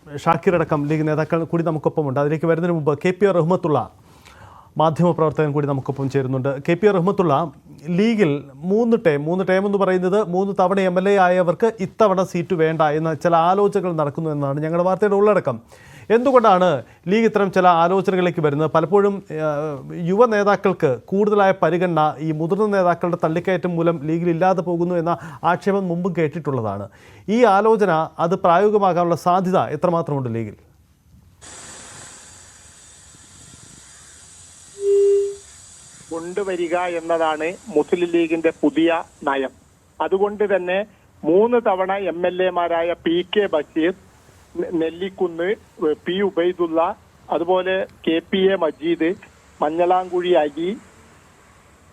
ഷാക്കിർ അടക്കം ലീഗ് നേതാക്കൾ കൂടി നമുക്കൊപ്പമുണ്ട്. അതിലേക്ക് വരുന്നതിന് മുമ്പ് KP റഹ്മത്തുള്ള മാധ്യമപ്രവർത്തകൻ കൂടി നമുക്കൊപ്പം ചേരുന്നുണ്ട്. KP റഹ്മത്തുള്ള, ലീഗിൽ മൂന്ന് ടേം എന്ന് പറയുന്നത് 3 തവണ MLA ആയവർക്ക് ഇത്തവണ സീറ്റ് വേണ്ട എന്ന ചില ആലോചനകൾ നടക്കുന്നു എന്നാണ് ഞങ്ങളുടെ വാർത്തയുടെ ഉള്ളടക്കം. എന്തുകൊണ്ടാണ് ലീഗ് ഇത്തരം ചില ആലോചനകളിലേക്ക് വരുന്നത്? പലപ്പോഴും യുവ നേതാക്കൾക്ക് കൂടുതലായ പരിഗണന ഈ മുതിർന്ന നേതാക്കളുടെ തള്ളിക്കയറ്റം മൂലം ലീഗിൽ ഇല്ലാതെ പോകുന്നു എന്ന ആക്ഷേപം മുമ്പും കേട്ടിട്ടുള്ളതാണ്. ഈ ആലോചന അത് പ്രായോഗികമാകാനുള്ള സാധ്യത എത്രമാത്രമുണ്ട് ലീഗിൽ? കൊണ്ടുവരിക എന്നതാണ് മുസ്ലിം ലീഗിന്റെ പുതിയ നയം. അതുകൊണ്ട് തന്നെ 3 തവണ MLA-മാരായ PK ബഷീർ, നെല്ലിക്കുന്ന് P ഉബൈദുള്ള, അതുപോലെ KPA മജീദ്, മഞ്ഞളാംകുഴി അലി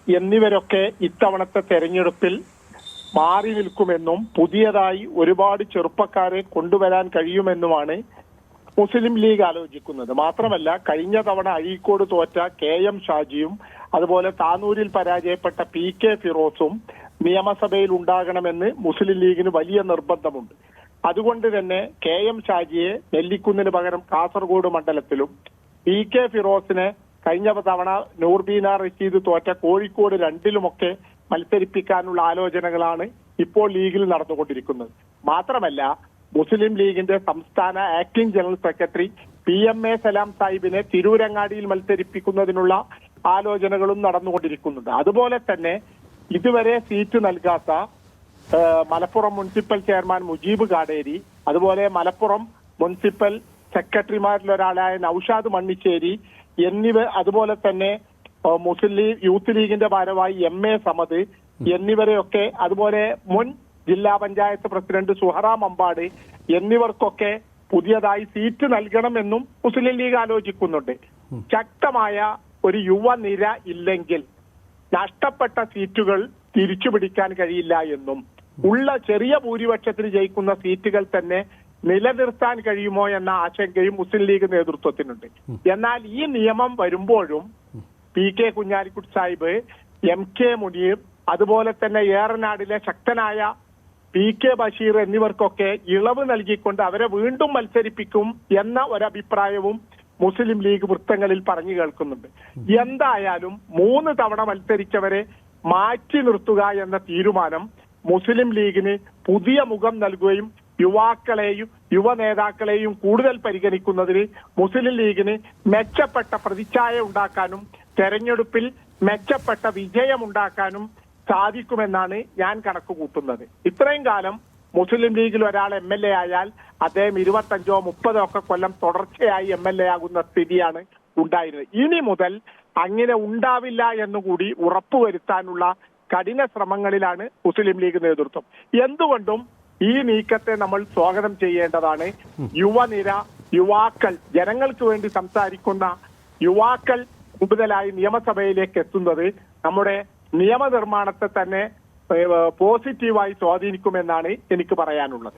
എന്നിവരൊക്കെ ഇത്തവണത്തെ തെരഞ്ഞെടുപ്പിൽ മാറി നിൽക്കുമെന്നും പുതിയതായി ഒരുപാട് ചെറുപ്പക്കാരെ കൊണ്ടുവരാൻ കഴിയുമെന്നുമാണ് മുസ്ലിം ലീഗ് ആലോചിക്കുന്നത്. മാത്രമല്ല, കഴിഞ്ഞ തവണ അഴീക്കോട് തോറ്റ KM ഷാജിയും അതുപോലെ താനൂരിൽ പരാജയപ്പെട്ട PK ഫിറോസും നിയമസഭയിൽ ഉണ്ടാകണമെന്ന് മുസ്ലിം ലീഗിന് വലിയ നിർബന്ധമുണ്ട്. അതുകൊണ്ട് തന്നെ KM ഷാജിയെ നെല്ലിക്കുന്നിന് പകരം കാസർഗോഡ് മണ്ഡലത്തിലും PK ഫിറോസിനെ കഴിഞ്ഞ തവണ നൂർബീന റഷീദ് തോറ്റ കോഴിക്കോട് 2-ലുമൊക്കെ മത്സരിപ്പിക്കാനുള്ള ആലോചനകളാണ് ഇപ്പോൾ ലീഗിൽ നടന്നുകൊണ്ടിരിക്കുന്നത്. മാത്രമല്ല, മുസ്ലിം ലീഗിന്റെ സംസ്ഥാന ആക്ടിംഗ് ജനറൽ സെക്രട്ടറി PMA സലാം സാഹിബിനെ തിരൂരങ്ങാടിയിൽ മത്സരിപ്പിക്കുന്നതിനുള്ള ആലോചനകളും നടന്നുകൊണ്ടിരിക്കുന്നുണ്ട്. അതുപോലെ തന്നെ ഇതുവരെ സീറ്റ് നൽകാത്ത മലപ്പുറം മുനിസിപ്പൽ ചെയർമാൻ മുജീബ് കാടേരി, അതുപോലെ മലപ്പുറം മുനിസിപ്പൽ സെക്രട്ടറിമാരിലൊരാളായ നൌഷാദ് മണ്ണിശ്ശേരി അതുപോലെ തന്നെ മുസ്ലിം ലീഗ് യൂത്ത് ലീഗിന്റെ ഭാരവാഹി MA സമദ് എന്നിവരെയൊക്കെ, അതുപോലെ മുൻ ജില്ലാ പഞ്ചായത്ത് പ്രസിഡന്റ് സുഹറ മമ്പാട് എന്നിവർക്കൊക്കെ പുതിയതായി സീറ്റ് നൽകണമെന്നും മുസ്ലിം ലീഗ് ആലോചിക്കുന്നുണ്ട്. ശക്തമായ ഒരു യുവനിര ഇല്ലെങ്കിൽ നഷ്ടപ്പെട്ട സീറ്റുകൾ തിരിച്ചുപിടിക്കാൻ കഴിയില്ല എന്നും ഉള്ള ചെറിയ ഭൂരിപക്ഷത്തിന് ജയിക്കുന്ന സീറ്റുകൾ തന്നെ നിലനിർത്താൻ കഴിയുമോ എന്ന ആശങ്കയും മുസ്ലിം ലീഗ് നേതൃത്വത്തിനുണ്ട്. എന്നാൽ ഈ നിയമം വരുമ്പോഴും PK കുഞ്ഞാലിക്കുട്ടി സാഹിബ്, MK മുനീർ, അതുപോലെ തന്നെ ഏറനാടിലെ ശക്തനായ PK ബഷീർ എന്നിവർക്കൊക്കെ ഇളവ് നൽകിക്കൊണ്ട് അവരെ വീണ്ടും മത്സരിപ്പിക്കും എന്ന ഒരഭിപ്രായവും മുസ്ലിം ലീഗ് വൃത്തങ്ങളിൽ പറഞ്ഞു കേൾക്കുന്നുണ്ട്. എന്തായാലും 3 തവണ മത്സരിച്ചവരെ മാറ്റി നിർത്തുക എന്ന തീരുമാനം മുസ്ലിം ലീഗിന് പുതിയ മുഖം നൽകുകയും യുവാക്കളെയും യുവ നേതാക്കളെയും കൂടുതൽ പരിഗണിക്കുന്നതിന് മുസ്ലിം ലീഗിന് മെച്ചപ്പെട്ട പ്രതിച്ഛായ ഉണ്ടാക്കാനും തെരഞ്ഞെടുപ്പിൽ മെച്ചപ്പെട്ട വിജയമുണ്ടാക്കാനും സാധിക്കുമെന്നാണ് ഞാൻ കണക്ക് കൂട്ടുന്നത്. ഇത്രയും കാലം മുസ്ലിം ലീഗിൽ ഒരാൾ MLA ആയാൽ അദ്ദേഹം 25 30 ഒക്കെ കൊല്ലം തുടർച്ചയായി MLA ആകുന്ന സ്ഥിതിയാണ് ഉണ്ടായിരുന്നത്. ഇനി മുതൽ അങ്ങനെ ഉണ്ടാവില്ല എന്നുകൂടി ഉറപ്പുവരുത്താനുള്ള കഠിന ശ്രമങ്ങളിലാണ് മുസ്ലിം ലീഗ് നേതൃത്വം. എന്തുകൊണ്ടും ഈ നീക്കത്തെ നമ്മൾ സ്വാഗതം ചെയ്യേണ്ടതാണ്. യുവനിര, യുവാക്കൾ, ജനങ്ങൾക്ക് വേണ്ടി സംസാരിക്കുന്ന യുവാക്കൾ കൂടുതലായി നിയമസഭയിലേക്ക് എത്തുന്നത് നമ്മുടെ നിയമനിർമ്മാണത്തെ തന്നെ പോസിറ്റീവായി സ്വാധീനിക്കുമെന്നാണ് എനിക്ക് പറയാനുള്ളത്.